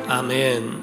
아멘.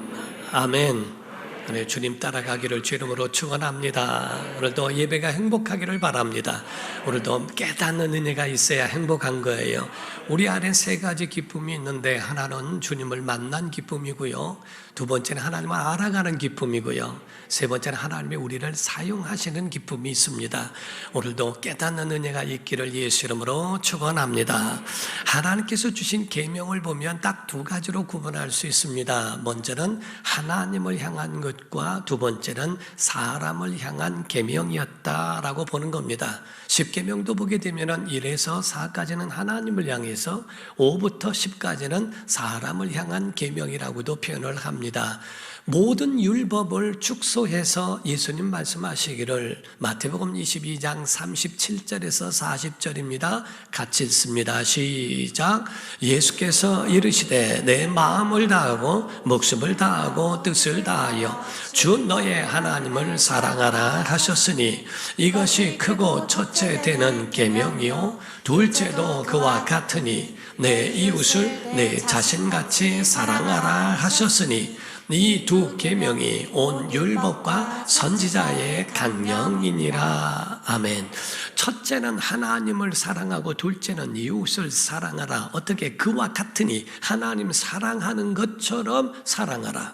아멘. 네, 주님 따라가기를 주 이름으로 축원합니다. 오늘도 예배가 행복하기를 바랍니다. 오늘도 깨닫는 은혜가 있어야 행복한 거예요. 우리 안에 세 가지 기쁨이 있는데, 하나는 주님을 만난 기쁨이고요, 두 번째는 하나님을 알아가는 기쁨이고요, 세 번째는 하나님이 우리를 사용하시는 기쁨이 있습니다. 오늘도 깨닫는 은혜가 있기를 예수 이름으로 축원합니다. 하나님께서 주신 계명을 보면 딱 두 가지로 구분할 수 있습니다. 먼저는 하나님을 향한 것과 두 번째는 사람을 향한 계명이었다라고 보는 겁니다. 10계명도 보게 되면 1에서 4까지는 하나님을 향해서 5부터 10까지는 사람을 향한 계명이라고도 표현을 합니다. 모든 율법을 축소해서 예수님 말씀하시기를, 마태복음 22장 37절에서 40절입니다. 같이 읽습니다. 시작. 예수께서 이르시되 내 마음을 다하고 목숨을 다하고 뜻을 다하여 주 너의 하나님을 사랑하라 하셨으니 이것이 크고 첫째 되는 계명이요 둘째도 그와 같으니 내 이웃을 내 자신같이 사랑하라 하셨으니 이 두 계명이 온 율법과 선지자의 강령이니라. 아멘. 첫째는 하나님을 사랑하고 둘째는 이웃을 사랑하라. 어떻게? 그와 같으니 하나님 사랑하는 것처럼 사랑하라.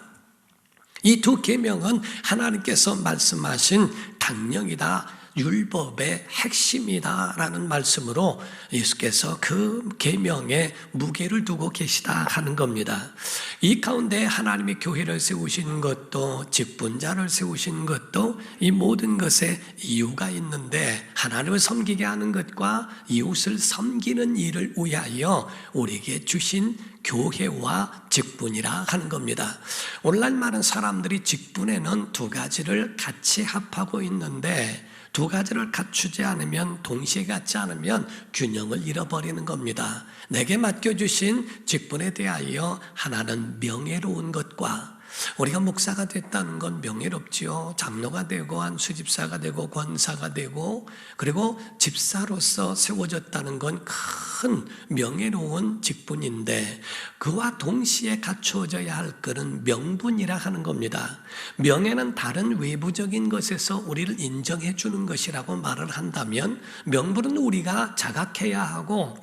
이 두 계명은 하나님께서 말씀하신 강령이다, 율법의 핵심이다라는 말씀으로 예수께서 그 계명에 무게를 두고 계시다 하는 겁니다. 이 가운데 하나님이 교회를 세우신 것도, 직분자를 세우신 것도 이 모든 것에 이유가 있는데, 하나님을 섬기게 하는 것과 이웃을 섬기는 일을 위하여 우리에게 주신 교회와 직분이라 하는 겁니다. 오늘날 많은 사람들이 직분에는 두 가지를 같이 합하고 있는데, 두 가지를 갖추지 않으면, 동시에 갖지 않으면 균형을 잃어버리는 겁니다. 내게 맡겨주신 직분에 대하여 하나는 명예로운 것과, 우리가 목사가 됐다는 건 명예롭지요. 장로가 되고 한수집사가 되고 권사가 되고, 그리고 집사로서 세워졌다는 건 큰 명예로운 직분인데, 그와 동시에 갖추어져야 할 것은 명분이라 하는 겁니다. 명예는 다른 외부적인 것에서 우리를 인정해 주는 것이라고 말을 한다면, 명분은 우리가 자각해야 하고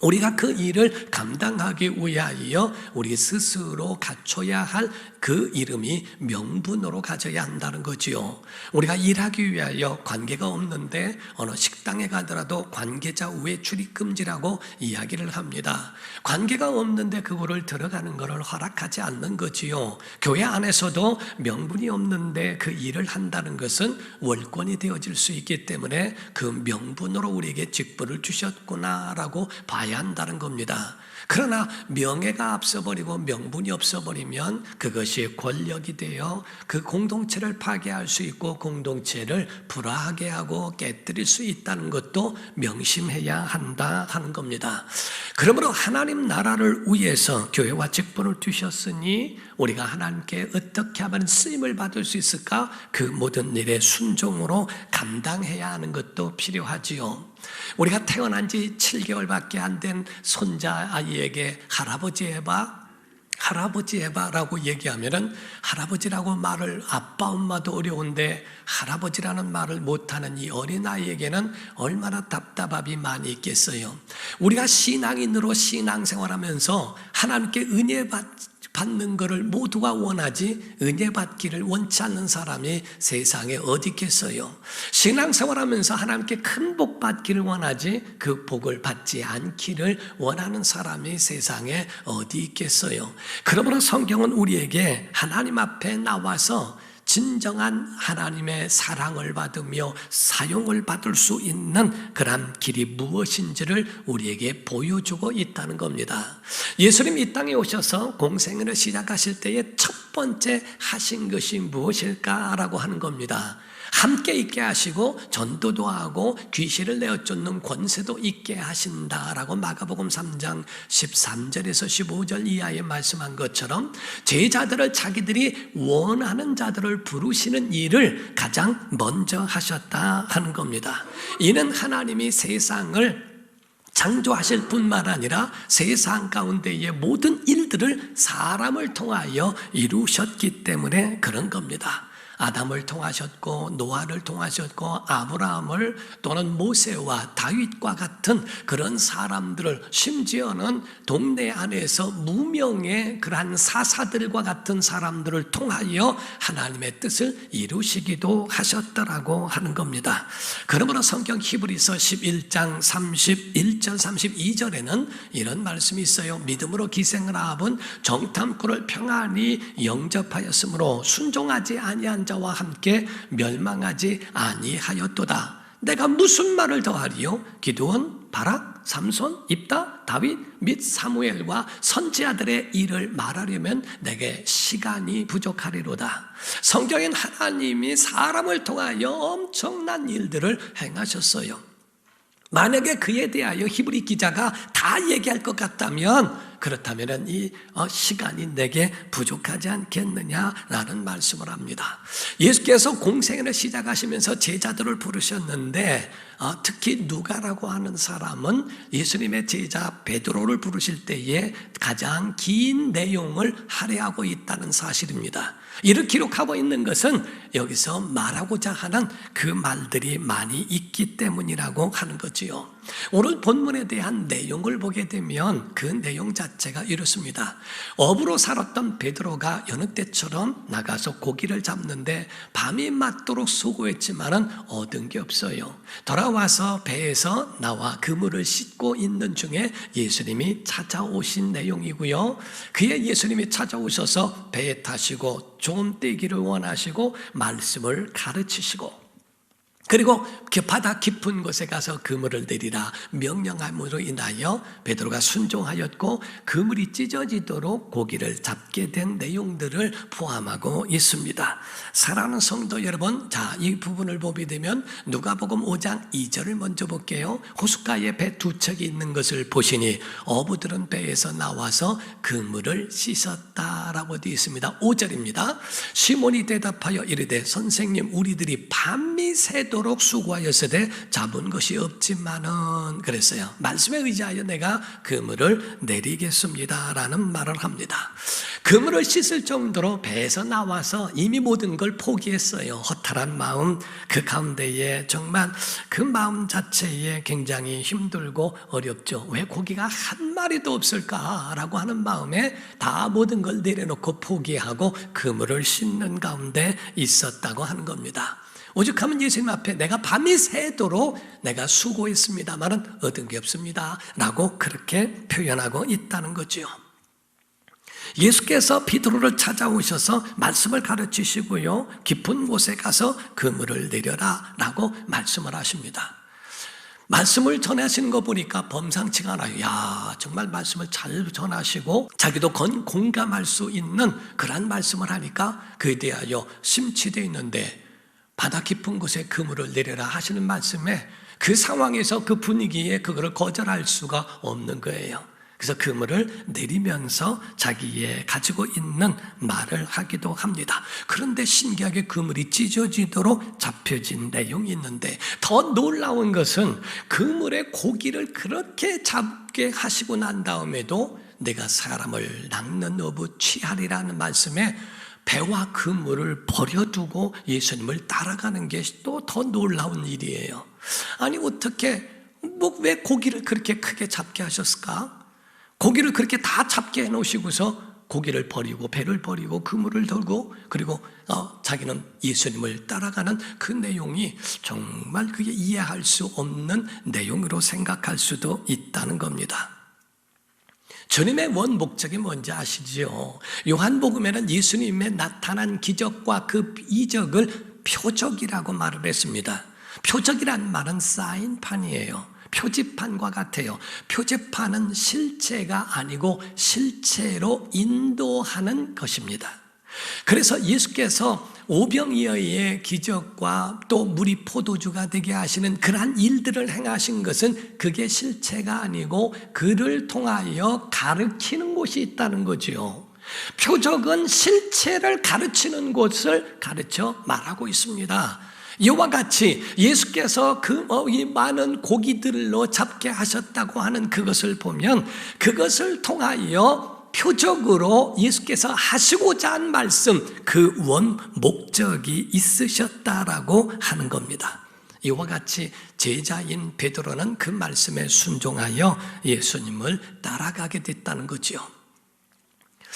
우리가 그 일을 감당하기 위하여 우리 스스로 갖춰야 할 그 이름이 명분으로 가져야 한다는 거지요. 우리가 일하기 위하여 관계가 없는데 어느 식당에 가더라도 관계자 외 출입 금지라고 이야기를 합니다. 관계가 없는데 그거를 들어가는 것을 허락하지 않는 거지요. 교회 안에서도 명분이 없는데 그 일을 한다는 것은 월권이 되어질 수 있기 때문에 그 명분으로 우리에게 직분을 주셨구나라고 봐야 한다는 겁니다. 그러나 명예가 앞서버리고 명분이 없어버리면 그것이 권력이 되어 그 공동체를 파괴할 수 있고 공동체를 불화하게 하고 깨뜨릴 수 있다는 것도 명심해야 한다 하는 겁니다. 그러므로 하나님 나라를 위해서 교회와 직분을 두셨으니 우리가 하나님께 어떻게 하면 쓰임을 받을 수 있을까? 그 모든 일에 순종으로 감당해야 하는 것도 필요하지요. 우리가 태어난 지 7개월밖에 안 된 손자 아이에게 할아버지 해봐, 할아버지 해봐라고 얘기하면은 할아버지라고 말을, 아빠 엄마도 어려운데 할아버지라는 말을 못하는 이 어린아이에게는 얼마나 답답함이 많이 있겠어요. 우리가 신앙인으로 신앙생활하면서 하나님께 은혜 받는 것을 모두가 원하지, 은혜 받기를 원치 않는 사람이 세상에 어디 있겠어요. 신앙생활하면서 하나님께 큰 복 받기를 원하지 그 복을 받지 않기를 원하는 사람이 세상에 어디 있겠어요. 그러므로 성경은 우리에게 하나님 앞에 나와서 진정한 하나님의 사랑을 받으며 사용을 받을 수 있는 그런 길이 무엇인지를 우리에게 보여주고 있다는 겁니다. 예수님 이 땅에 오셔서 공생애를 시작하실 때에 첫 번째 하신 것이 무엇일까라고 하는 겁니다. 함께 있게 하시고 전도도 하고 귀신을 내어쫓는 권세도 있게 하신다라고 마가복음 3장 13절에서 15절 이하에 말씀한 것처럼 제자들을 자기들이 원하는 자들을 부르시는 일을 가장 먼저 하셨다 하는 겁니다. 이는 하나님이 세상을 창조하실 뿐만 아니라 세상 가운데의 모든 일들을 사람을 통하여 이루셨기 때문에 그런 겁니다. 아담을 통하셨고 노아를 통하셨고 아브라함을 또는 모세와 다윗과 같은 그런 사람들을, 심지어는 동네 안에서 무명의 그러한 사사들과 같은 사람들을 통하여 하나님의 뜻을 이루시기도 하셨더라고 하는 겁니다. 그러므로 성경 히브리서 11장 31절 32절에는 이런 말씀이 있어요. 믿음으로 기생을 하본 정탐꾼을 평안히 영접하였으므로 순종하지 아니한 자와 함께 멸망하지 아니하였도다. 내가 무슨 말을 더하리요? 기드온, 바락, 삼손, 입다, 다윗 및 사무엘과 선지자들의 일을 말하려면 내게 시간이 부족하리로다. 성경엔 하나님이 사람을 통하여 엄청난 일들을 행하셨어요. 만약에 그에 대하여 히브리 기자가 다 얘기할 것 같다면, 그렇다면 이 시간이 내게 부족하지 않겠느냐라는 말씀을 합니다. 예수께서 공생애를 시작하시면서 제자들을 부르셨는데, 특히 누가라고 하는 사람은 예수님의 제자 베드로를 부르실 때에 가장 긴 내용을 할애하고 있다는 사실입니다. 이를 기록하고 있는 것은 여기서 말하고자 하는 그 말들이 많이 있기 때문이라고 하는 거지요. 오늘 본문에 대한 내용을 보게 되면 그 내용 자체가 이렇습니다. 어부로 살았던 베드로가 여느 때처럼 나가서 고기를 잡는데 밤이 맞도록 수고했지만은 얻은 게 없어요. 돌아와서 배에서 나와 그물을 씻고 있는 중에 예수님이 찾아오신 내용이고요. 그의 예수님이 찾아오셔서 배에 타시고 좀 떼기를 원하시고 말씀을 가르치시고, 그리고 바다 깊은 곳에 가서 그물을 내리라 명령함으로 인하여 베드로가 순종하였고 그물이 찢어지도록 고기를 잡게 된 내용들을 포함하고 있습니다. 사랑하는 성도 여러분, 자, 이 부분을 보게 되면 누가복음 5장 2절을 먼저 볼게요. 호숫가에 배 두 척이 있는 것을 보시니 어부들은 배에서 나와서 그물을 씻었다라고 되어 있습니다. 5절입니다. 시몬이 대답하여 이르되 선생님, 우리들이 밤이 새도록 수고하였으되 잡은 것이 없지만은, 그랬어요. 말씀에 의지하여 내가 그물을 내리겠습니다 라는 말을 합니다. 그물을 씻을 정도로 배에서 나와서 이미 모든 걸 포기했어요. 허탈한 마음, 그 가운데에 정말 그 마음 자체에 굉장히 힘들고 어렵죠. 왜 고기가 한 마리도 없을까라고 하는 마음에 다 모든 걸 내려놓고 포기하고 그물을 씻는 가운데 있었다고 하는 겁니다. 오죽하면 예수님 앞에 내가 밤이 새도록 내가 수고했습니다마는 얻은 게 없습니다 라고 그렇게 표현하고 있다는 거죠. 예수께서 베드로를 찾아오셔서 말씀을 가르치시고요, 깊은 곳에 가서 그물을 내려라 라고 말씀을 하십니다. 말씀을 전하시는 거 보니까 범상치가 않아요. 야, 정말 말씀을 잘 전하시고 자기도 공감할 수 있는 그런 말씀을 하니까 그에 대하여 심취되어 있는데, 바다 깊은 곳에 그물을 내려라 하시는 말씀에 그 상황에서 그 분위기에 그거를 거절할 수가 없는 거예요. 그래서 그물을 내리면서 자기의 가지고 있는 말을 하기도 합니다. 그런데 신기하게 그물이 찢어지도록 잡혀진 내용이 있는데, 더 놀라운 것은 그물에 고기를 그렇게 잡게 하시고 난 다음에도 내가 사람을 낚는 어부 취하리라는 말씀에 배와 그물을 버려두고 예수님을 따라가는 게 또 더 놀라운 일이에요. 아니 어떻게, 왜 고기를 그렇게 크게 잡게 하셨을까? 고기를 그렇게 다 잡게 해놓으시고서 고기를 버리고 배를 버리고 그물을 들고 그리고 자기는 예수님을 따라가는 그 내용이 정말 그게 이해할 수 없는 내용으로 생각할 수도 있다는 겁니다. 주님의 원 목적이 뭔지 아시죠? 요한복음에는 예수님의 나타난 기적과 그 이적을 표적이라고 말을 했습니다. 표적이란 말은 사인판이에요. 표지판과 같아요. 표지판은 실체가 아니고 실체로 인도하는 것입니다. 그래서 예수께서 오병이어의 기적과 또 물이 포도주가 되게 하시는 그러한 일들을 행하신 것은 그게 실체가 아니고 그를 통하여 가르치는 곳이 있다는 거지요. 표적은 실체를 가르치는 곳을 가르쳐 말하고 있습니다. 이와 같이 예수께서 이 많은 고기들로 잡게 하셨다고 하는 그것을 보면 그것을 통하여 표적으로 예수께서 하시고자 한 말씀, 그 원 목적이 있으셨다라고 하는 겁니다. 이와 같이 제자인 베드로는 그 말씀에 순종하여 예수님을 따라가게 됐다는 거지요.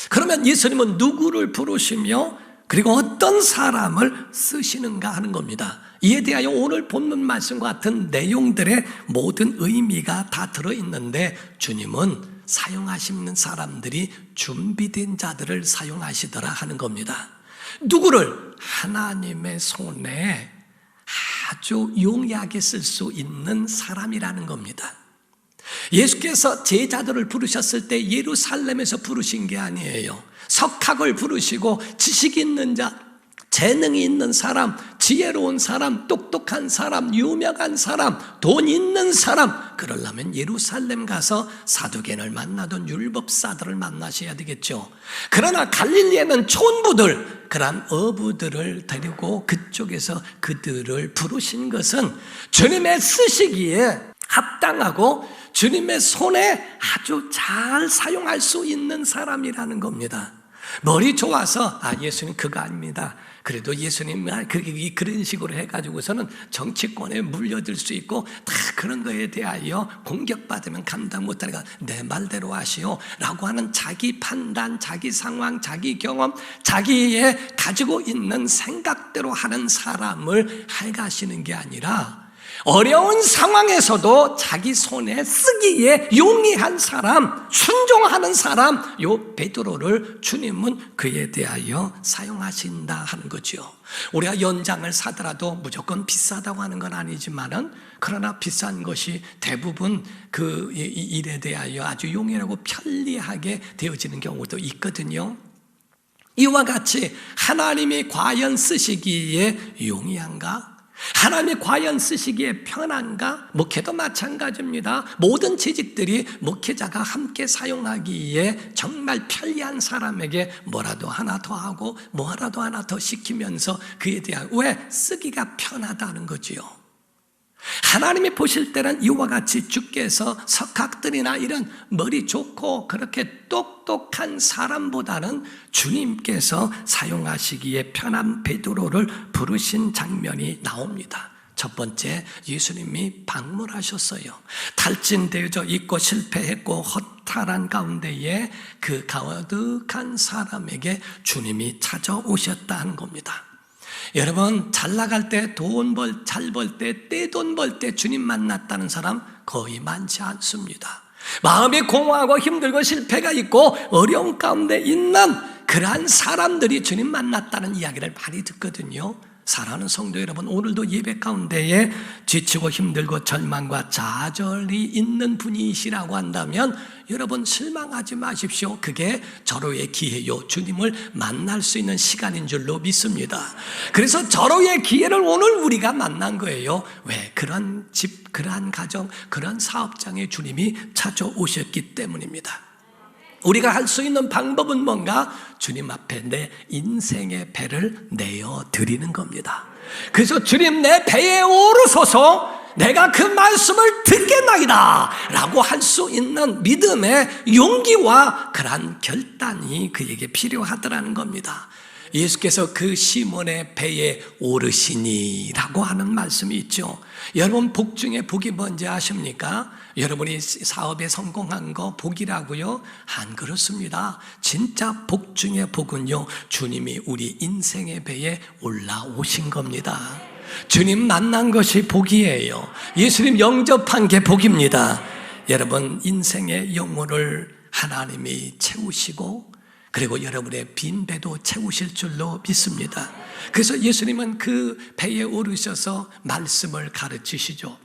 그러면 예수님은 누구를 부르시며 그리고 어떤 사람을 쓰시는가 하는 겁니다. 이에 대하여 오늘 본문 말씀과 같은 내용들의 모든 의미가 다 들어있는데 주님은 사용하시는 사람들이 준비된 자들을 사용하시더라 하는 겁니다. 누구를? 하나님의 손에 아주 용이하게 쓸 수 있는 사람이라는 겁니다. 예수께서 제자들을 부르셨을 때 예루살렘에서 부르신 게 아니에요. 석학을 부르시고 지식 있는 자, 재능이 있는 사람, 지혜로운 사람, 똑똑한 사람, 유명한 사람, 돈 있는 사람, 그러려면 예루살렘 가서 사두개인을 만나던 율법사들을 만나셔야 되겠죠. 그러나 갈릴리에는 촌부들, 그런 어부들을 데리고 그쪽에서 그들을 부르신 것은 주님의 쓰시기에 합당하고 주님의 손에 아주 잘 사용할 수 있는 사람이라는 겁니다. 머리 좋아서 예수님 그거 아닙니다. 그래도 예수님 그런 식으로 해가지고서는 정치권에 물려들 수 있고 다 그런 거에 대하여 공격받으면 감당 못하니까 내 말대로 하시오 라고 하는 자기 판단, 자기 상황, 자기 경험, 자기의 가지고 있는 생각대로 하는 사람을 할가시는 게 아니라 어려운 상황에서도 자기 손에 쓰기에 용이한 사람, 순종하는 사람, 요 베드로를 주님은 그에 대하여 사용하신다 하는 거죠. 우리가 연장을 사더라도 무조건 비싸다고 하는 건 아니지만은 그러나 비싼 것이 대부분 그 일에 대하여 아주 용이하고 편리하게 되어지는 경우도 있거든요. 이와 같이 하나님이 과연 쓰시기에 용이한가? 하나님이 과연 쓰시기에 편한가? 목회도 마찬가지입니다. 모든 재직들이 목회자가 함께 사용하기에 정말 편리한 사람에게 뭐라도 하나 더 하고 뭐라도 하나 더 시키면서 그에 대한 왜? 쓰기가 편하다는 거지요. 하나님이 보실 때는 이와 같이 주께서 석학들이나 이런 머리 좋고 그렇게 똑똑한 사람보다는 주님께서 사용하시기에 편한 베드로를 부르신 장면이 나옵니다. 첫 번째, 예수님이 방문하셨어요. 탈진되어져 있고 실패했고 허탈한 가운데에 그 가득한 사람에게 주님이 찾아오셨다는 겁니다. 여러분, 잘 나갈 때, 잘 벌 때, 떼돈 벌 때 주님 만났다는 사람 거의 많지 않습니다. 마음이 공허하고 힘들고 실패가 있고 어려운 가운데 있는 그러한 사람들이 주님 만났다는 이야기를 많이 듣거든요. 사랑하는 성도 여러분, 오늘도 예배 가운데에 지치고 힘들고 절망과 좌절이 있는 분이시라고 한다면 여러분 실망하지 마십시오. 그게 절호의 기회요, 주님을 만날 수 있는 시간인 줄로 믿습니다. 그래서 절호의 기회를 오늘 우리가 만난 거예요. 왜? 그런 집, 그러한 가정, 그런 사업장에 주님이 찾아오셨기 때문입니다. 우리가 할 수 있는 방법은 뭔가? 주님 앞에 내 인생의 배를 내어드리는 겁니다. 그래서 주님 내 배에 오르소서 내가 그 말씀을 듣겠나이다 라고 할 수 있는 믿음의 용기와 그러한 결단이 그에게 필요하더라는 겁니다. 예수께서 그 시몬의 배에 오르시니라고 하는 말씀이 있죠. 여러분, 복 중에 복이 뭔지 아십니까? 여러분이 사업에 성공한 거 복이라고요? 안 그렇습니다. 진짜 복 중에 복은요, 주님이 우리 인생의 배에 올라오신 겁니다. 주님 만난 것이 복이에요. 예수님 영접한 게 복입니다. 여러분, 인생의 영혼을 하나님이 채우시고 그리고 여러분의 빈 배도 채우실 줄로 믿습니다. 그래서 예수님은 그 배에 오르셔서 말씀을 가르치시죠.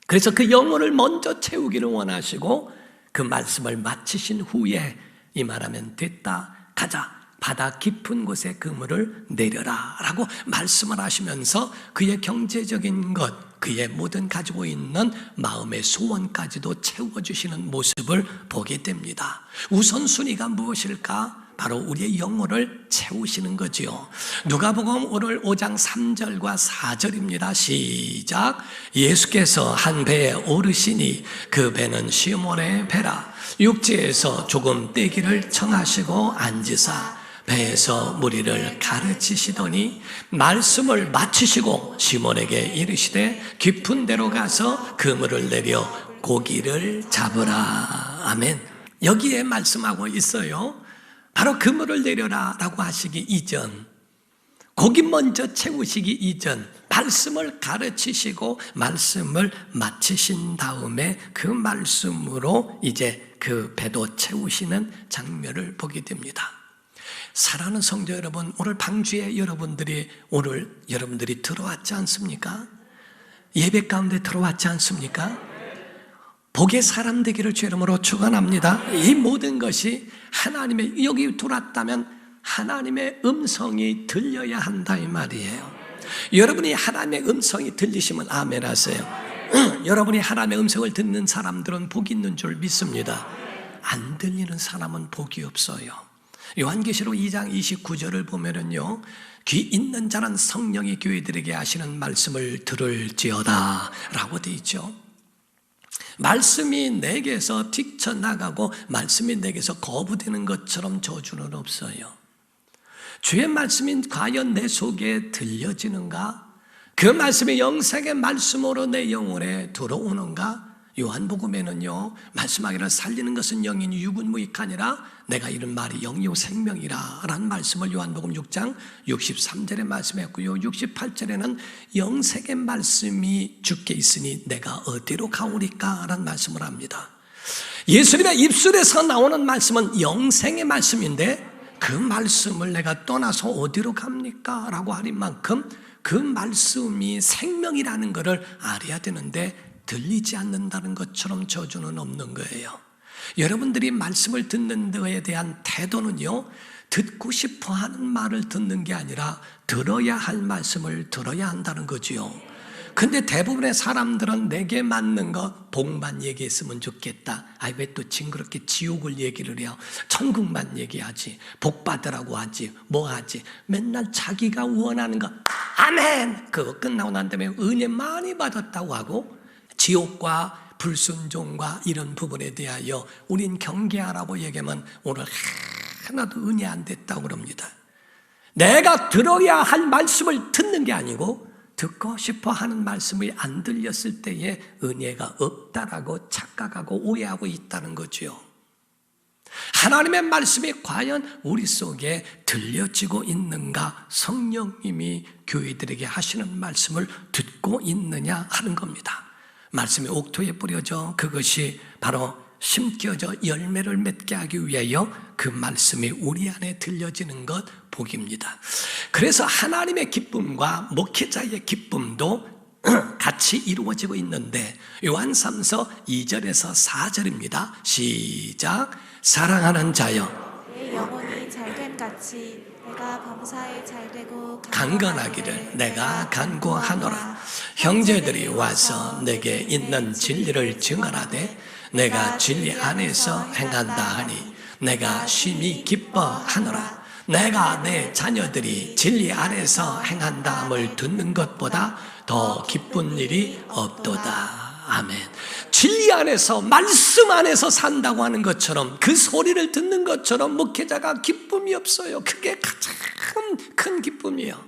그래서 그 영혼을 먼저 채우기를 원하시고 그 말씀을 마치신 후에 이 말하면 됐다, 가자, 바다 깊은 곳에 그물을 내려라 라고 말씀을 하시면서 그의 경제적인 것, 그의 모든 가지고 있는 마음의 소원까지도 채워주시는 모습을 보게 됩니다. 우선순위가 무엇일까? 바로 우리의 영혼을 채우시는 거지요. 누가복음 오늘 5장 3절과 4절입니다. 시작. 예수께서 한 배에 오르시니 그 배는 시몬의 배라. 육지에서 조금 떼기를 청하시고 앉으사 배에서 무리를 가르치시더니 말씀을 마치시고 시몬에게 이르시되 깊은 데로 가서 그물을 내려 고기를 잡으라. 아멘. 여기에 말씀하고 있어요. 바로 그물을 내려라 라고 하시기 이전, 고기 먼저 채우시기 이전 말씀을 가르치시고 말씀을 마치신 다음에 그 말씀으로 이제 그 배도 채우시는 장면을 보게 됩니다. 사랑하는 성도 여러분, 오늘 방주에 여러분들이 들어왔지 않습니까? 예배 가운데 들어왔지 않습니까? 복의 사람 되기를 주 이름으로 축원합니다. 이 모든 것이 하나님의, 여기 들어왔다면 하나님의 음성이 들려야 한다 이 말이에요. 여러분이 하나님의 음성이 들리시면 아멘 하세요. 여러분이 하나님의 음성을 듣는 사람들은 복이 있는 줄 믿습니다. 안 들리는 사람은 복이 없어요. 요한계시록 2장 29절을 보면은요, 귀 있는 자는 성령이 교회들에게 하시는 말씀을 들을지어다 라고 되어 있죠. 말씀이 내게서 튀쳐나가고 말씀이 내게서 거부되는 것처럼 저주는 없어요. 주의 말씀이 과연 내 속에 들려지는가? 그 말씀이 영생의 말씀으로 내 영혼에 들어오는가? 요한복음에는요, 말씀하기를 살리는 것은 영이니 육은 무익하니라 내가 이런 말이 영이요 생명이라 라는 말씀을 요한복음 6장 63절에 말씀했고요, 68절에는 영생의 말씀이 주께 있으니 내가 어디로 가오리까 라는 말씀을 합니다. 예수님의 입술에서 나오는 말씀은 영생의 말씀인데 그 말씀을 내가 떠나서 어디로 갑니까? 라고 하는 만큼 그 말씀이 생명이라는 것을 알아야 되는데 들리지 않는다는 것처럼 저주는 없는 거예요. 여러분들이 말씀을 듣는 데에 대한 태도는요, 듣고 싶어 하는 말을 듣는 게 아니라 들어야 할 말씀을 들어야 한다는 거지요. 근데 대부분의 사람들은 내게 맞는 거 복만 얘기했으면 좋겠다. 왜 또 징그럽게 지옥을 얘기를 해요. 천국만 얘기하지, 복 받으라고 하지, 뭐 하지. 맨날 자기가 원하는 거 아멘 그거 끝나고 난 다음에 은혜 많이 받았다고 하고 지옥과 불순종과 이런 부분에 대하여 우린 경계하라고 얘기하면 오늘 하나도 은혜 안 됐다고 그럽니다. 내가 들어야 할 말씀을 듣는 게 아니고 듣고 싶어 하는 말씀이 안 들렸을 때에 은혜가 없다라고 착각하고 오해하고 있다는 거죠. 하나님의 말씀이 과연 우리 속에 들려지고 있는가? 성령님이 교회들에게 하시는 말씀을 듣고 있느냐 하는 겁니다. 말씀이 옥토에 뿌려져 그것이 바로 심겨져 열매를 맺게 하기 위하여 그 말씀이 우리 안에 들려지는 것 복입니다. 그래서 하나님의 기쁨과 목회자의 기쁨도 같이 이루어지고 있는데 요한 3서 2절에서 4절입니다. 시작. 사랑하는 자여 내 영혼이 잘됨 같이 내가 범사에 잘되고 강건하기를 내가 간구하노라. 형제들이 와서 내게 있는 진리를 증언하되 내가 진리 안에서 행한다 하니 내가 심히 기뻐하노라. 내가 내 자녀들이 진리 안에서 행한다함을 듣는 것보다 더 기쁜 일이 없도다. 아멘. 진리 안에서, 말씀 안에서 산다고 하는 것처럼, 그 소리를 듣는 것처럼 목회자가 기쁨이 없어요. 그게 가장 큰 기쁨이에요.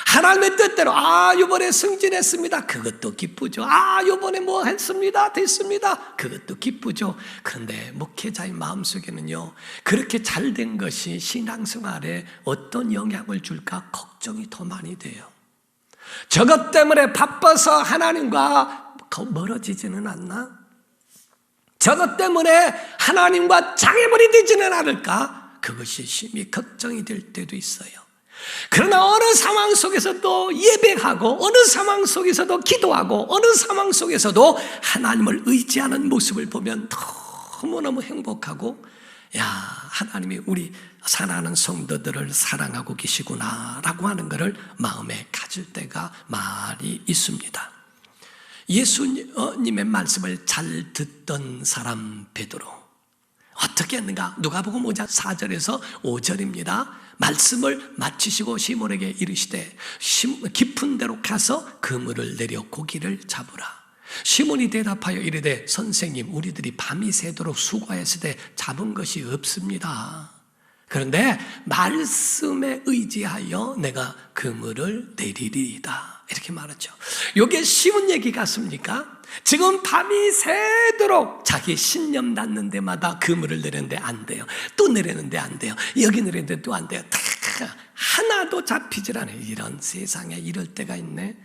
하나님의 뜻대로 이번에 승진했습니다. 그것도 기쁘죠. 이번에 뭐 했습니다. 됐습니다. 그것도 기쁘죠. 그런데 목회자의 마음속에는요, 그렇게 잘된 것이 신앙생활에 어떤 영향을 줄까 걱정이 더 많이 돼요. 저것 때문에 바빠서 하나님과 멀어지지는 않나? 저것 때문에 하나님과 장애물이 되지는 않을까? 그것이 심히 걱정이 될 때도 있어요. 그러나 어느 상황 속에서도 예배하고 어느 상황 속에서도 기도하고 어느 상황 속에서도 하나님을 의지하는 모습을 보면 너무너무 행복하고, 하나님이 우리 사랑하는 성도들을 사랑하고 계시구나 라고 하는 것을 마음에 가질 때가 많이 있습니다. 예수님의 말씀을 잘 듣던 사람 베드로, 어떻게 했는가? 누가복음 5장 4절에서 5절입니다. 말씀을 마치시고 시몬에게 이르시되 깊은 데로 가서 그물을 내려 고기를 잡으라. 시몬이 대답하여 이르되 선생님, 우리들이 밤이 새도록 수고했을 때 잡은 것이 없습니다. 그런데 말씀에 의지하여 내가 그물을 내리리이다, 이렇게 말하죠. 이게 쉬운 얘기 같습니까? 지금 밤이 새도록 자기 신념 닿는 데마다 그물을 내렸는데 안 돼요. 또 내렸는데 안 돼요. 여기 내렸는데 또 안 돼요. 하나도 잡히질 않아요. 이런 세상에 이럴 때가 있네.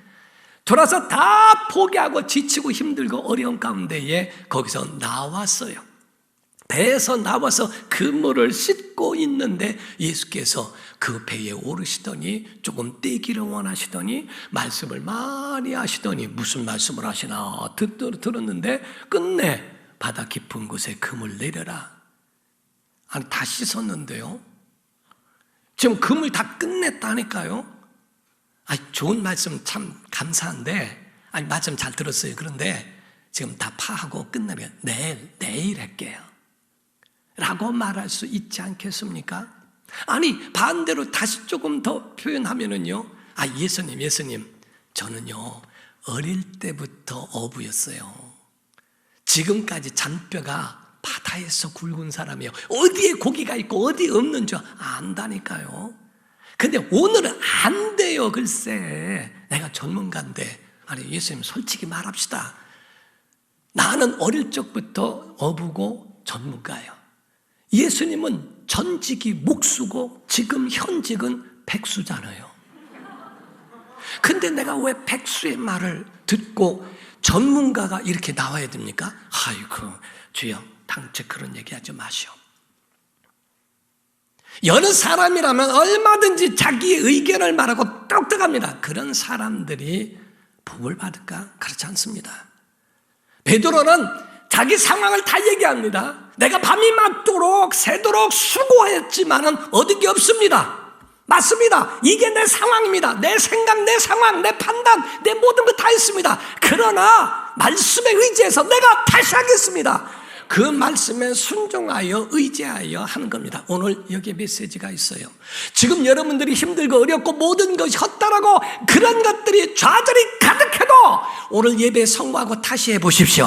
돌아서 다 포기하고 지치고 힘들고 어려운 가운데에 거기서 나왔어요. 배에서 나와서 그물을 씻고 있는데 예수께서 그 배에 오르시더니 조금 떼기를 원하시더니 말씀을 많이 하시더니 무슨 말씀을 하시나 들었는데 끝내 바다 깊은 곳에 그물 내려라. 아니, 다 씻었는데요. 지금 그물 다 끝냈다니까요. 아니, 좋은 말씀 참 감사한데, 아니, 말씀 잘 들었어요. 그런데 지금 다 파하고 끝내면 내일 할게요 라고 말할 수 있지 않겠습니까? 아니, 반대로 다시 조금 더 표현하면은요, 예수님, 저는요, 어릴 때부터 어부였어요. 지금까지 잔뼈가 바다에서 굵은 사람이에요. 어디에 고기가 있고 어디 없는 줄 안다니까요. 근데 오늘은 안 돼요, 글쎄. 내가 전문가인데. 아니, 예수님, 솔직히 말합시다. 나는 어릴 적부터 어부고 전문가예요. 예수님은 전직이 목수고 지금 현직은 백수잖아요. 근데 내가 왜 백수의 말을 듣고 전문가가 이렇게 나와야 됩니까? 아이고, 주여, 당최 그런 얘기하지 마시오. 여러 사람이라면 얼마든지 자기의 의견을 말하고 똑똑합니다. 그런 사람들이 복을 받을까? 그렇지 않습니다. 베드로는 자기 상황을 다 얘기합니다. 내가 밤이 맞도록 새도록 수고했지만은 얻은 게 없습니다. 맞습니다. 이게 내 상황입니다. 내 생각, 내 상황, 내 판단, 내 모든 거 다 있습니다. 그러나 말씀에 의지해서 내가 다시 하겠습니다. 그 말씀에 순종하여 의지하여 하는 겁니다. 오늘 여기에 메시지가 있어요. 지금 여러분들이 힘들고 어렵고 모든 것이 헛다라고 그런 것들이 좌절이 가득해도 오늘 예배 성공하고 다시 해보십시오.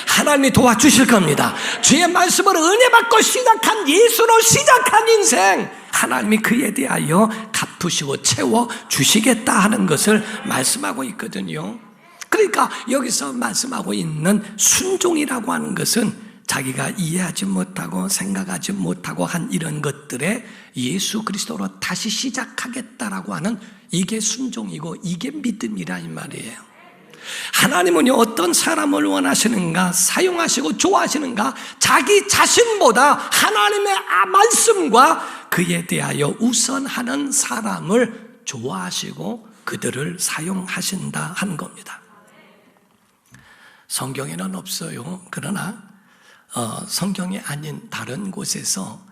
하나님이 도와주실 겁니다. 주의 말씀으로 은혜 받고 시작한, 예수로 시작한 인생, 하나님이 그에 대하여 갚으시고 채워주시겠다 하는 것을 말씀하고 있거든요. 그러니까 여기서 말씀하고 있는 순종이라고 하는 것은 자기가 이해하지 못하고 생각하지 못하고 한 이런 것들에 예수 그리스도로 다시 시작하겠다라고 하는, 이게 순종이고 이게 믿음이라 이 말이에요. 하나님은요, 어떤 사람을 원하시는가, 사용하시고 좋아하시는가, 자기 자신보다 하나님의 말씀과 그에 대하여 우선하는 사람을 좋아하시고 그들을 사용하신다 하는 겁니다. 성경에는 없어요. 그러나 성경이 아닌 다른 곳에서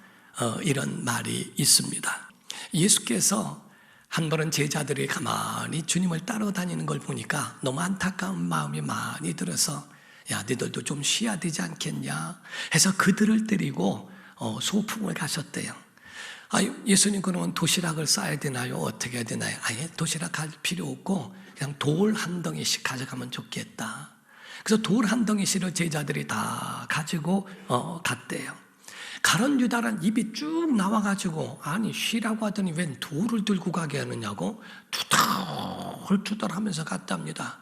이런 말이 있습니다. 예수께서 한 번은 제자들이 가만히 주님을 따라다니는 걸 보니까 너무 안타까운 마음이 많이 들어서, 야, 너희들도 좀 쉬어야 되지 않겠냐 해서 그들을 데리고 소풍을 가셨대요. 예수님, 그러면 도시락을 싸야 되나요? 어떻게 해야 되나요? 아예 도시락 갈 필요 없고 그냥 돌 한 덩이씩 가져가면 좋겠다. 그래서 돌 한 덩이씩을 제자들이 다 가지고 갔대요. 가룟 유다란 입이 쭉 나와가지고, 아니, 쉬라고 하더니 웬 돌을 들고 가게 하느냐고 투덜투덜 하면서 갔답니다.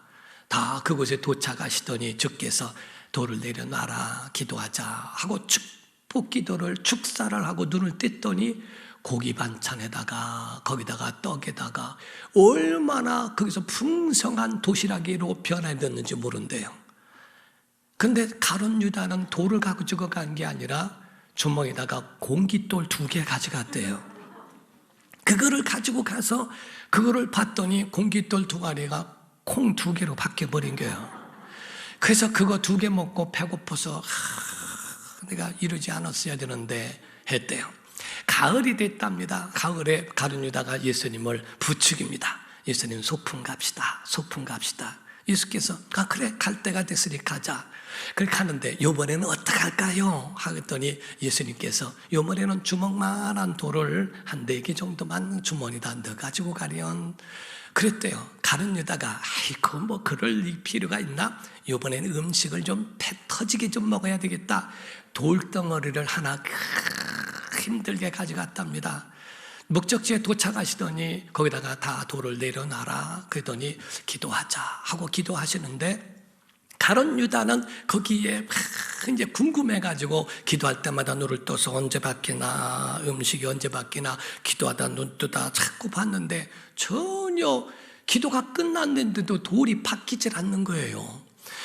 다 그곳에 도착하시더니 주께서 돌을 내려놔라, 기도하자 하고 축복 기도를, 축사를 하고 눈을 뗐더니 고기 반찬에다가 거기다가 떡에다가 얼마나 거기서 풍성한 도시락으로 변화됐는지 모른대요. 근데 가룟 유다는 돌을 가지고 간 게 아니라 주머니에다가 공깃돌 2개 가져갔대요. 그거를 가지고 가서 그거를 봤더니 공깃돌 2마리가 콩 2개로 바뀌어버린 거예요. 그래서 그거 2개 먹고 배고파서 내가 이러지 않았어야 되는데 했대요. 가을이 됐답니다. 가을에 가룟 유다가 예수님을 부추깁니다. 예수님, 소풍 갑시다. 소풍 갑시다. 예수께서 그래 갈 때가 됐으니 가자. 그렇게 하는데 요번에는 어떡할까요? 하랬더니 예수님께서 요번에는 주먹만한 돌을 한 4개 정도만 주머니에다 넣어가지고 가련 그랬대요. 가룟 유다가 아이고 뭐 그럴 필요가 있나? 요번에는 음식을 좀 배 터지게 좀 먹어야 되겠다. 돌덩어리를 하나 힘들게 가져갔답니다. 목적지에 도착하시더니 거기다가 다 돌을 내려놔라. 그러더니 기도하자 하고 기도하시는데 가룟 유다는 거기에 이제 궁금해가지고 기도할 때마다 눈을 떠서 언제 바뀌나 음식이 언제 바뀌나 기도하다 눈 뜨다 자꾸 봤는데 전혀 기도가 끝났는데도 돌이 바뀌질 않는 거예요.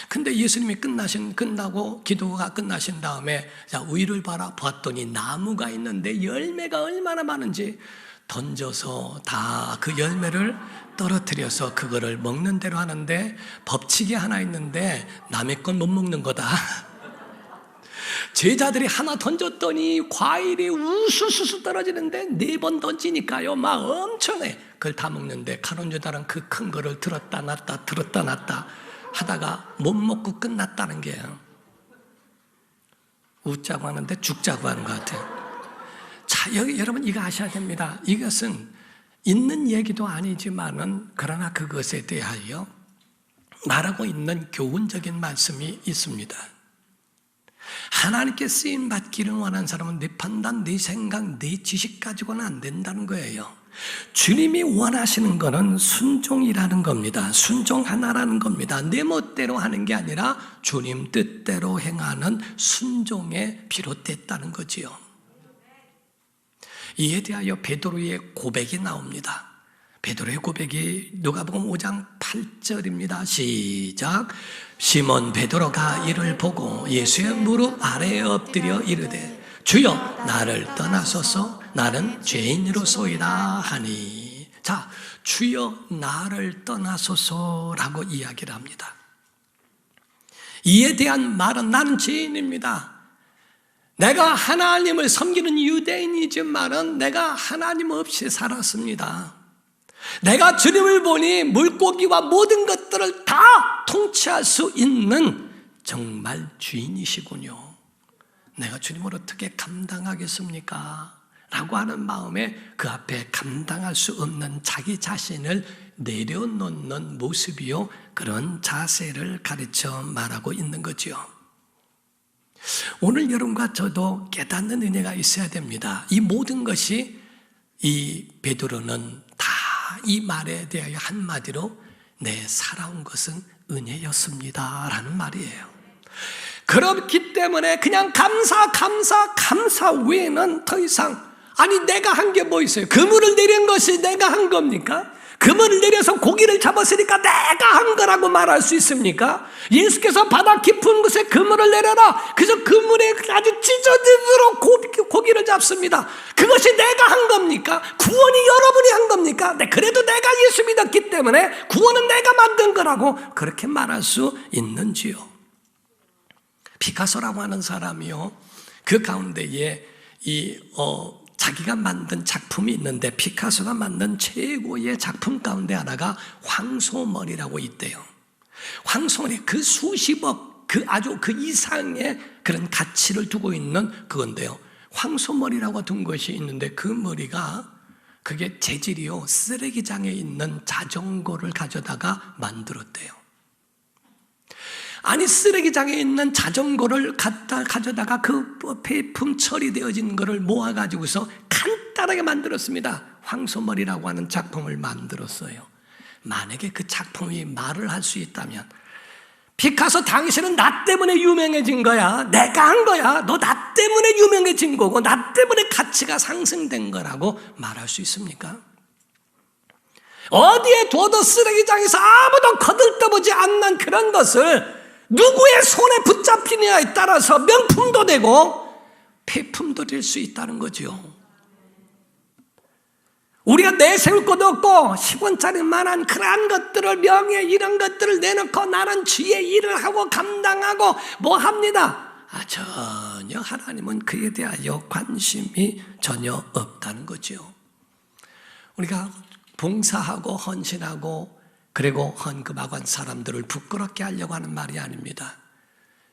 근데 예수님이 끝나고 기도가 끝나신 다음에 자 위를 봤더니 나무가 있는데 열매가 얼마나 많은지 던져서 다 그 열매를 떨어뜨려서 그거를 먹는 대로 하는데 법칙이 하나 있는데 남의 건 못 먹는 거다. 제자들이 하나 던졌더니 과일이 우수수수 떨어지는데 4번 던지니까요 막 엄청나게 그걸 다 먹는데 가룟 유다는 그 큰 거를 들었다 놨다 하다가 못 먹고 끝났다는 게요. 웃자고 하는데 죽자고 하는 것 같아요. 자, 여러분 이거 아셔야 됩니다. 이것은 있는 얘기도 아니지만은 그러나 그것에 대하여 말하고 있는 교훈적인 말씀이 있습니다. 하나님께 쓰임 받기를 원하는 사람은 내 판단, 내 생각, 내 지식 가지고는 안 된다는 거예요. 주님이 원하시는 것은 순종이라는 겁니다. 순종하나라는 겁니다. 내 멋대로 하는 게 아니라 주님 뜻대로 행하는 순종에 비롯됐다는 거지요. 이에 대하여 베드로의 고백이 나옵니다. 베드로의 고백이 누가복음 5장 8절입니다. 시작. 시몬 베드로가 이를 보고 예수의 무릎 아래에 엎드려 이르되 주여 나를 떠나소서 나는 죄인으로소이다 하니. 자, 주여 나를 떠나소서라고 이야기를 합니다. 이에 대한 말은 나는 죄인입니다. 내가 하나님을 섬기는 유대인이지만은 내가 하나님 없이 살았습니다. 내가 주님을 보니 물고기와 모든 것들을 다 통치할 수 있는 정말 주인이시군요. 내가 주님을 어떻게 감당하겠습니까? 라고 하는 마음에 그 앞에 감당할 수 없는 자기 자신을 내려놓는 모습이요. 그런 자세를 가르쳐 말하고 있는 거죠. 오늘 여러분과 저도 깨닫는 은혜가 있어야 됩니다. 이 모든 것이 이 베드로는 다 이 말에 대하여 한마디로 내 살아온 것은 은혜였습니다 라는 말이에요. 그렇기 때문에 그냥 감사 외에는 더 이상 아니 내가 한 게 뭐 있어요? 그물을 내린 것이 내가 한 겁니까? 그물을 내려서 고기를 잡았으니까 내가 한 거라고 말할 수 있습니까? 예수께서 바다 깊은 곳에 그물을 내려라. 그래서 그물에 아주 찢어지도록 고기를 잡습니다. 그것이 내가 한 겁니까? 구원이 여러분이 한 겁니까? 네, 그래도 내가 예수 믿었기 때문에 구원은 내가 만든 거라고 그렇게 말할 수 있는지요? 피카소라고 하는 사람이요, 그 가운데에 자기가 만든 작품이 있는데 피카소가 만든 최고의 작품 가운데 하나가 황소머리라고 있대요. 황소머리 그 수십억 아주 그 이상의 그런 가치를 두고 있는 그건데요. 황소머리라고 둔 것이 있는데 그 머리가 그게 재질이요 쓰레기장에 있는 자전거를 가져다가 만들었대요. 아니 쓰레기장에 있는 자전거를 가져다가 그 폐품 처리되어진 거를 모아가지고서 간단하게 만들었습니다. 황소머리라고 하는 작품을 만들었어요. 만약에 그 작품이 말을 할 수 있다면 피카소 당신은 나 때문에 유명해진 거야. 내가 한 거야. 너 나 때문에 유명해진 거고 나 때문에 가치가 상승된 거라고 말할 수 있습니까? 어디에 둬도 쓰레기장에서 아무도 거들떠보지 않는 그런 것을 누구의 손에 붙잡히느냐에 따라서 명품도 되고 폐품도 될 수 있다는 거죠. 우리가 내세울 것도 없고 10원짜리만한 그러한 것들을 명예 이런 것들을 내놓고 나는 주의 일을 하고 감당하고 뭐 합니다. 전혀 하나님은 그에 대하여 관심이 전혀 없다는 거죠. 우리가 봉사하고 헌신하고 그리고 헌금하고 한 사람들을 부끄럽게 하려고 하는 말이 아닙니다.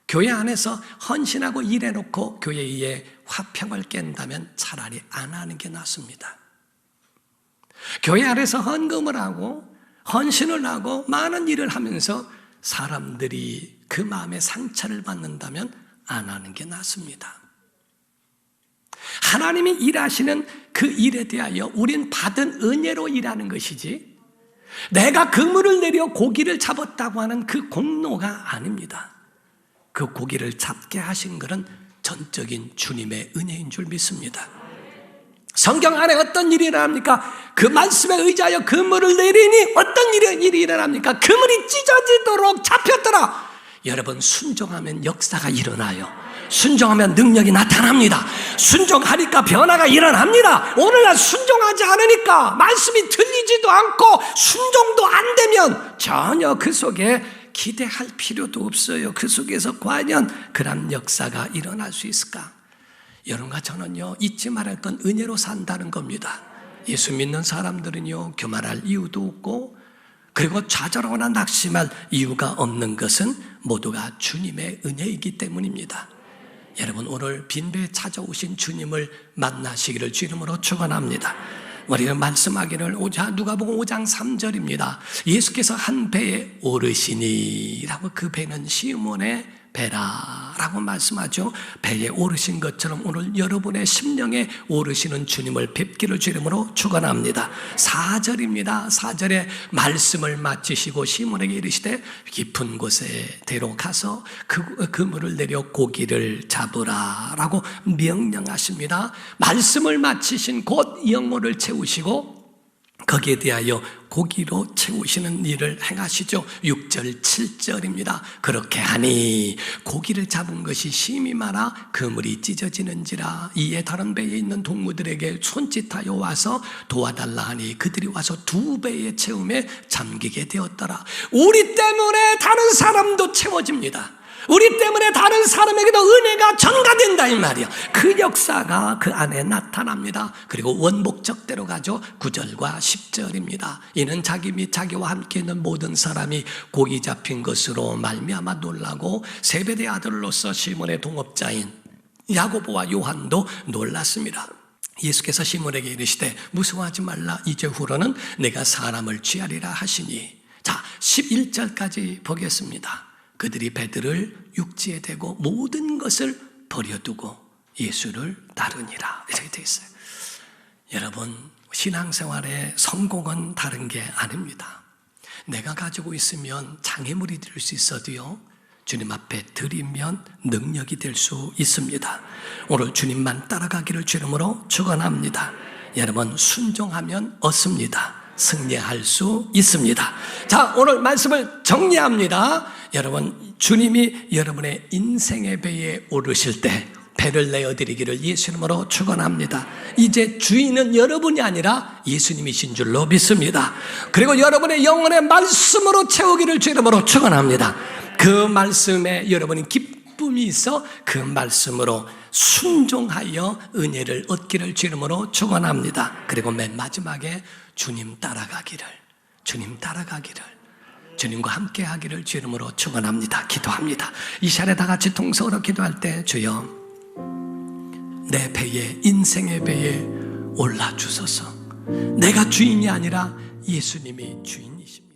교회 안에서 헌신하고 일해놓고 교회의 화평을 깬다면 차라리 안 하는 게 낫습니다. 교회 안에서 헌금을 하고 헌신을 하고 많은 일을 하면서 사람들이 그 마음에 상처를 받는다면 안 하는 게 낫습니다. 하나님이 일하시는 그 일에 대하여 우린 받은 은혜로 일하는 것이지 내가 그물을 내려 고기를 잡았다고 하는 그 공로가 아닙니다. 그 고기를 잡게 하신 것은 전적인 주님의 은혜인 줄 믿습니다. 성경 안에 어떤 일이 일어납니까? 그 말씀에 의지하여 그물을 내리니 어떤 일이 일어납니까? 그물이 찢어지도록 잡혔더라. 여러분, 순종하면 역사가 일어나요. 순종하면 능력이 나타납니다. 순종하니까 변화가 일어납니다. 오늘날 순종하지 않으니까 말씀이 들리지도 않고 순종도 안 되면 전혀 그 속에 기대할 필요도 없어요. 그 속에서 과연 그런 역사가 일어날 수 있을까? 여러분과 저는요, 잊지 말할 건 은혜로 산다는 겁니다. 예수 믿는 사람들은요, 교만할 이유도 없고 그리고 좌절하거나 낙심할 이유가 없는 것은 모두가 주님의 은혜이기 때문입니다. 여러분, 오늘 빈배에 찾아오신 주님을 만나시기를 주 이름으로 축원합니다. 우리가 말씀하기를 누가복음 5장 3절입니다. 예수께서 한 배에 오르시니라고, 그 배는 시몬의 배라라고 말씀하죠. 배에 오르신 것처럼 오늘 여러분의 심령에 오르시는 주님을 뵙기를 주 이름으로 축원합니다. 4절입니다. 4절에 말씀을 마치시고 시몬에게 이르시되 깊은 곳에 데려가서 그물을 내려 고기를 잡으라라고 명령하십니다. 말씀을 마치신 곧 영혼을 채우시고 거기에 대하여 고기로 채우시는 일을 행하시죠. 6절 7절입니다. 그렇게 하니 고기를 잡은 것이 심히 많아 그물이 찢어지는지라. 이에 다른 배에 있는 동무들에게 손짓하여 와서 도와달라 하니 그들이 와서 2배의 채움에 잠기게 되었더라. 우리 때문에 다른 사람도 채워집니다. 우리 때문에 다른 사람에게도 은혜가 전가된다 이 말이야. 그 역사가 그 안에 나타납니다. 그리고 원목적대로 가죠. 9절과 10절입니다. 이는 자기 및 자기와 함께 있는 모든 사람이 고기 잡힌 것으로 말미암아 놀라고 세베대 아들로서 시몬의 동업자인 야고보와 요한도 놀랐습니다. 예수께서 시몬에게 이르시되 무서워하지 말라. 이제후로는 내가 사람을 취하리라 하시니. 자, 11절까지 보겠습니다. 그들이 배들을 육지에 대고 모든 것을 버려두고 예수를 따르니라. 이렇게 되어 있어요. 여러분, 신앙생활의 성공은 다른 게 아닙니다. 내가 가지고 있으면 장애물이 될 수 있어도요, 주님 앞에 드리면 능력이 될 수 있습니다. 오늘 주님만 따라가기를 주 이름으로 축원합니다. 여러분, 순종하면 얻습니다. 승리할 수 있습니다. 자, 오늘 말씀을 정리합니다. 여러분, 주님이 여러분의 인생의 배에 오르실 때 배를 내어드리기를 예수 이름으로 축원합니다. 이제 주인은 여러분이 아니라 예수님이신 줄로 믿습니다. 그리고 여러분의 영혼의 말씀으로 채우기를 주 이름으로 축원합니다. 그 말씀에 여러분이 기쁨이 있어 그 말씀으로 순종하여 은혜를 얻기를 주 이름으로 축원합니다. 그리고 맨 마지막에 주님 따라가기를, 주님과 함께 하기를 주 이름으로 축원합니다. 기도합니다. 이 시간에 다 같이 통성으로 기도할 때, 주여 내 배에, 인생의 배에 올라주소서. 내가 주인이 아니라 예수님이 주인이십니다.